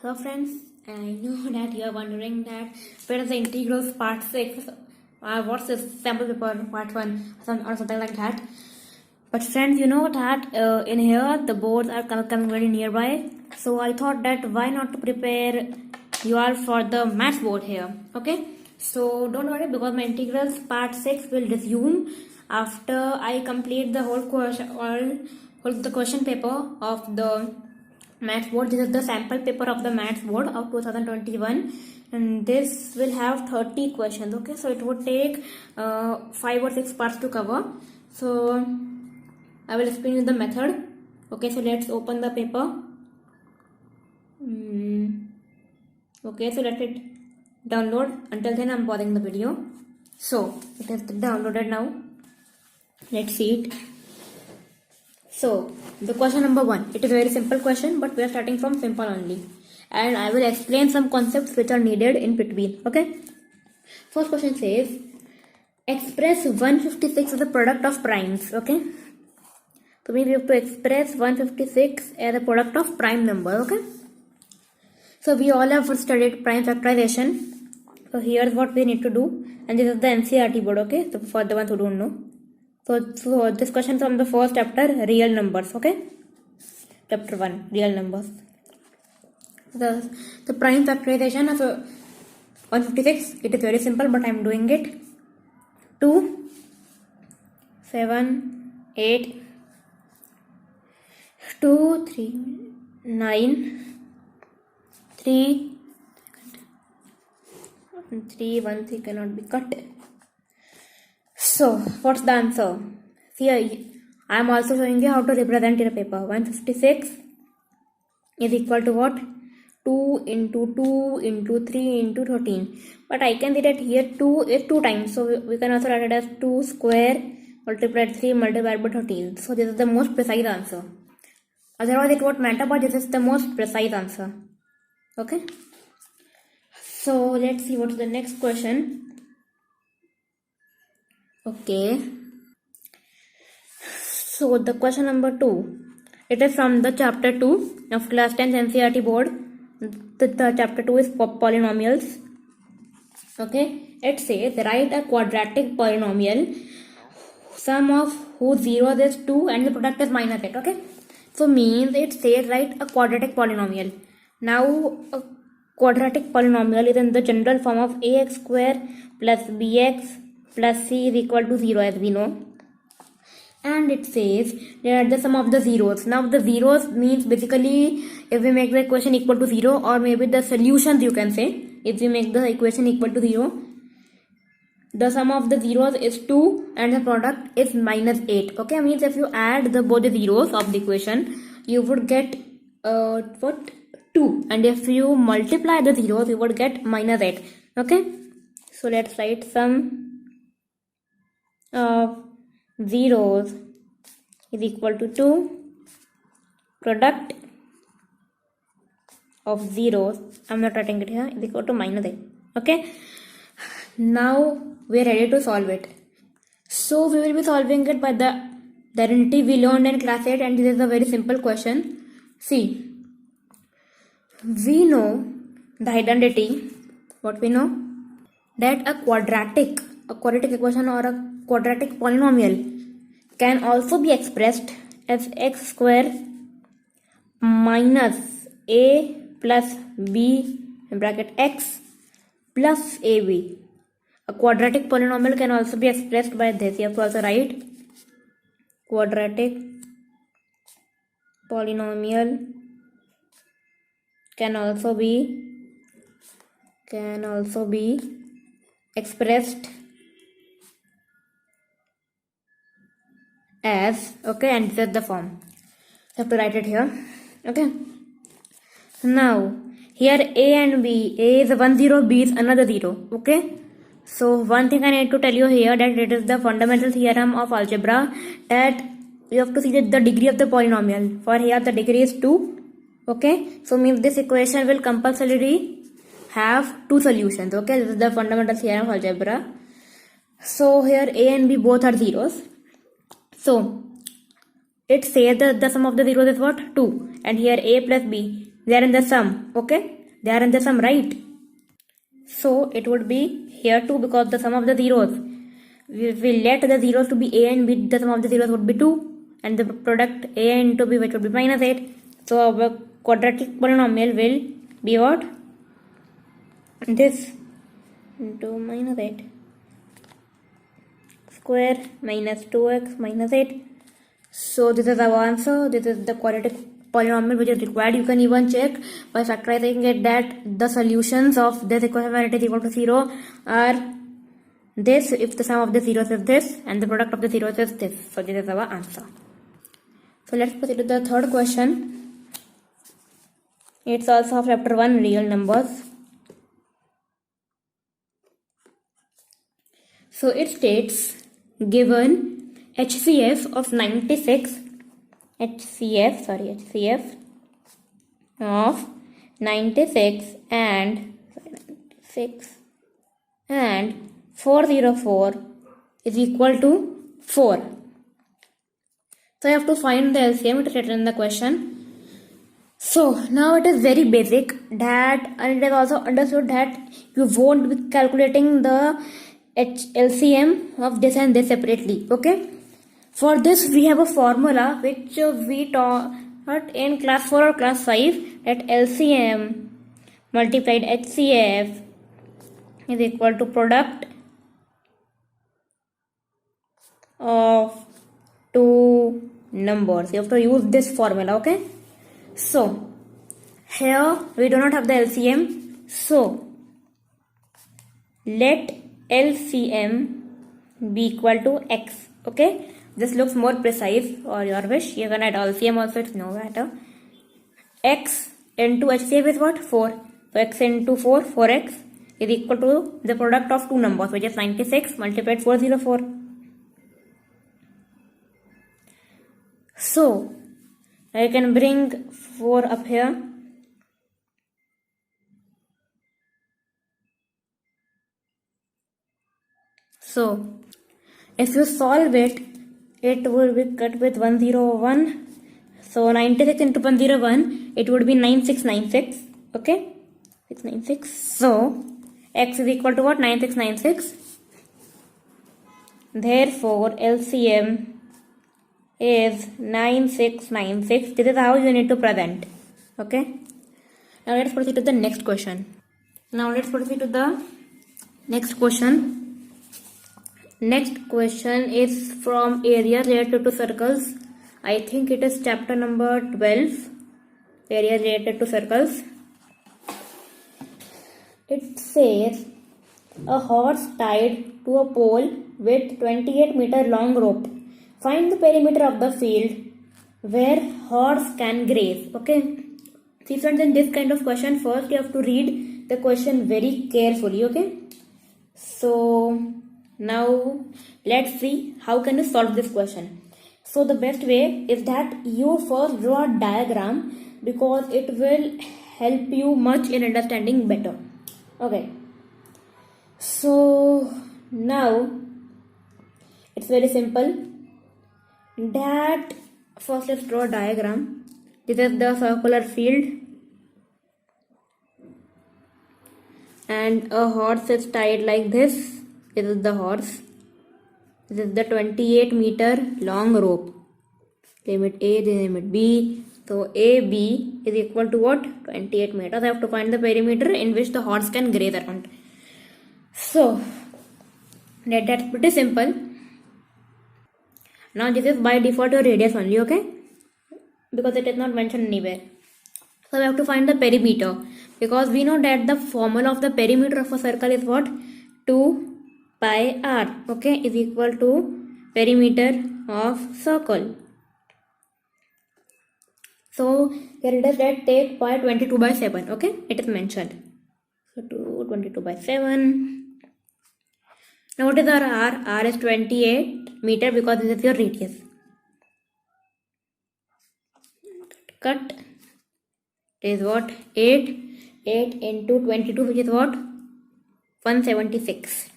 Hello friends, I know that you are wondering that where is the integrals part 6 what's this sample paper part 1 or something like that. But friends, you know that in here the boards are coming very nearby, so I thought that why not to prepare you all for the maths board here. Okay, so don't worry, because my integrals part 6 will resume after I complete the whole question paper of the maths board. This is the sample paper of the maths board of 2021, and this will have 30 questions. Okay, so it would take 5 or 6 parts to cover. So I will explain you the method. Okay, so let's open the paper. Okay, so let it download. Until then I'm pausing the video. So it has downloaded now. Let's see it. So the question number 1, it is a very simple question, but we are starting from simple only, and I will explain some concepts which are needed in between. Okay, first question says express 156 as a product of primes. Okay, so we have to express 156 as a product of prime number. Okay, so we all have studied prime factorization, so here's what we need to do, and this is the NCERT board. Okay, so for the ones who don't know, so this question from the first chapter, real numbers. Okay, chapter 1, real numbers. The prime factorization of 156, it is very simple, but I am doing it. 2, 7, 8, 2, 3, 9, 3, 1, 3 cannot be cut. So what's the answer? See, I am also showing you how to represent in a paper. 156 is equal to what? 2 into 2 into 3 into 13. But I can see that here 2 is 2 times. So we can also write it as 2 square multiplied 3 multiplied by 13. So this is the most precise answer. Otherwise it won't matter, but this is the most precise answer. Okay. So let's see what's the next question. Okay. So the question number 2, it is from the chapter 2 of class 10 NCERT board. The chapter 2 is polynomials. Okay, it says write a quadratic polynomial, sum of whose zeros is 2 and the product is minus 8. Okay, so means it says write a quadratic polynomial. Now a quadratic polynomial is in the general form of ax square plus bx plus c is equal to 0, as we know. And it says that the sum of the zeros. Now the zeros means basically if we make the equation equal to 0, or maybe the solutions you can say, if we make the equation equal to 0, the sum of the zeros is 2 and the product is minus 8. Okay, means if you add both the zeros of the equation, you would get 2, and if you multiply the zeros, you would get minus 8. Okay, so let's write sum of zeros is equal to 2, product of zeros, I'm not writing it here, is equal to minus 8. Okay, now we are ready to solve it. So we will be solving it by the identity we learned in class 8, and this is a very simple question. See, we know the identity, what we know, that a quadratic equation or a quadratic polynomial can also be expressed as x square minus a plus b in bracket x plus ab. A quadratic polynomial can also be expressed by this. You have to also write quadratic polynomial can also be expressed as, okay, and this is the form. You have to write it here. Okay, now here a and b, a is 1 0, b is another 0. Okay, so one thing I need to tell you here, that it is the fundamental theorem of algebra, that you have to see that the degree of the polynomial. For here the degree is 2. Okay, so means this equation will compulsorily have 2 solutions. Okay, this is the fundamental theorem of algebra. So here a and b both are zeros. So it says that the sum of the zeros is what? 2, and here a plus b. They are in the sum. Okay, they are in the sum, right? So it would be here too, because the sum of the zeros, we will let the zeros to be a and b, the sum of the zeros would be 2, and the product a into b, which would be minus 8. So our quadratic polynomial will be what? This into minus 8 square minus 2x minus 8. So this is our answer. This is the quadratic polynomial which is required. You can even check by factorizing it that the solutions of this equation when it is equal to 0 are this, if the sum of the zeros is this and the product of the zeros is this. So this is our answer. So let's proceed to the third question. It's also of chapter 1, real numbers. So it states, given HCF of 96, HCF of 96 and 404 is equal to 4. So I have to find the LCM, it is written in the question. So now it is very basic that, and it is also understood that you won't be calculating the LCM of this and this separately. Okay, for this we have a formula which we taught in class 4 or class 5, that LCM multiplied HCF is equal to product of two numbers. You have to use this formula. Okay, so here we do not have the LCM, so let LCM be equal to x. Okay, this looks more precise, or your wish. You can add LCM also, it's no matter. X into HCF is what? 4. So x into 4, 4x is equal to the product of two numbers, which is 96 multiplied 404. So I can bring 4 up here. So if you solve it, it will be cut with 101. So 96 into 101, it would be 9696. Okay, 696. So x is equal to what? 9696. Therefore LCM is 9696. This is how you need to present. Okay, now let's proceed to the next question. Next question is from area related to circles. I think it is chapter number 12, area related to circles. It says, a horse tied to a pole with 28-meter long rope. Find the perimeter of the field where horse can graze. Okay, see friends, in this kind of question, first you have to read the question very carefully. Okay, so now let's see how can you solve this question. So the best way is that you first draw a diagram, because it will help you much in understanding better. Okay, so now it's very simple. That first let's draw a diagram. This is the circular field and a horse is tied like this. This is the horse. This is the 28-meter long rope. Limit A, then limit B. So AB is equal to what? 28 meters. I have to find the perimeter in which the horse can graze around. So that's pretty simple. Now this is by default your radius only. Okay, because it is not mentioned anywhere. So we have to find the perimeter, because we know that the formula of the perimeter of a circle is what? 2 pi r. Okay, is equal to perimeter of circle. So here it is that take pi 22 by 7. Okay, it is mentioned. So 22 by 7. Now what is our r? R is 28 meter, because this is your radius. Cut. It is what? 8 into 22, which is what? 176.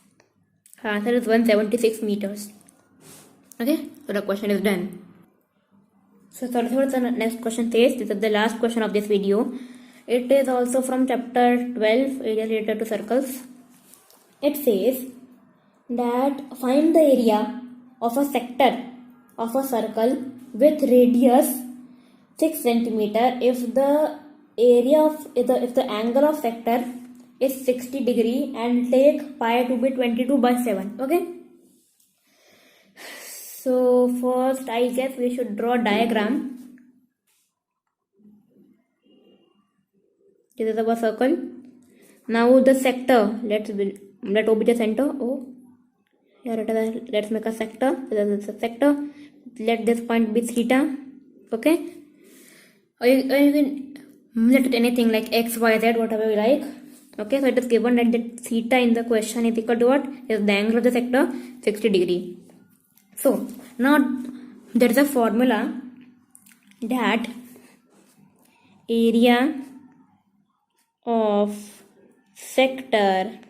Our answer is 176 meters. Okay, so the question is done. So let's see what the next question says. This is the last question of this video. It is also from chapter 12, area related to circles. It says that find the area of a sector of a circle with radius 6 centimeter if the area of if the angle of sector is 60 degree and take pi to be 22/7. Okay, so first I guess we should draw a diagram. This is our circle. Now the sector, let O be the center. O, here it is. Let's make a sector. This is a sector. Let this point be theta. Okay, or you can let it anything like x, y, z, whatever you like. Okay, so it is given that the theta in the question is equal to what? Is the angle of the sector 60 degree. So now there is a formula that area of sector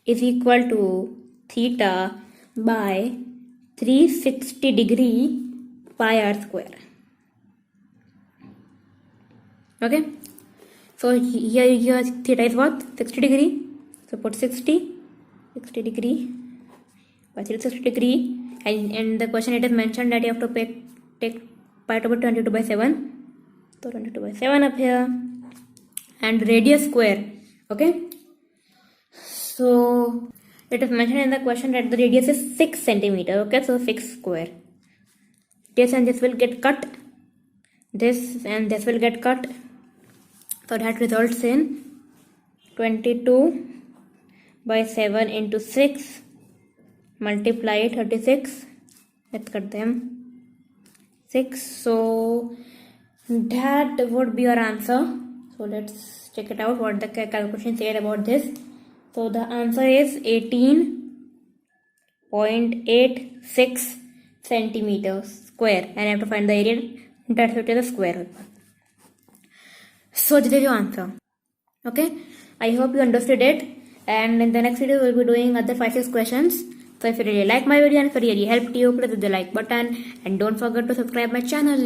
is equal to theta by 360 degree pi r square. Okay, so here theta is what? 60 degree. So put 60 degree by 360 degree, and in the question it is mentioned that you have to take pi to be 22/7. So 22/7 up here, and radius square. Okay, so it is mentioned in the question that the radius is 6 centimeter. Okay, so 6 square. This and this will get cut. This and this will get cut. So that results in 22/7 into 6 multiply 36. Let's cut them. 6. So that would be our answer. So let's check it out what the calculation said about this. So the answer is 18.86 centimeters square, and I have to find the area that's what is the square. So this is your answer. Okay, I hope you understood it, and in the next video we'll be doing other 5-6 questions. So if you really like my video and if it really helped you, please hit the like button and don't forget to subscribe my channel.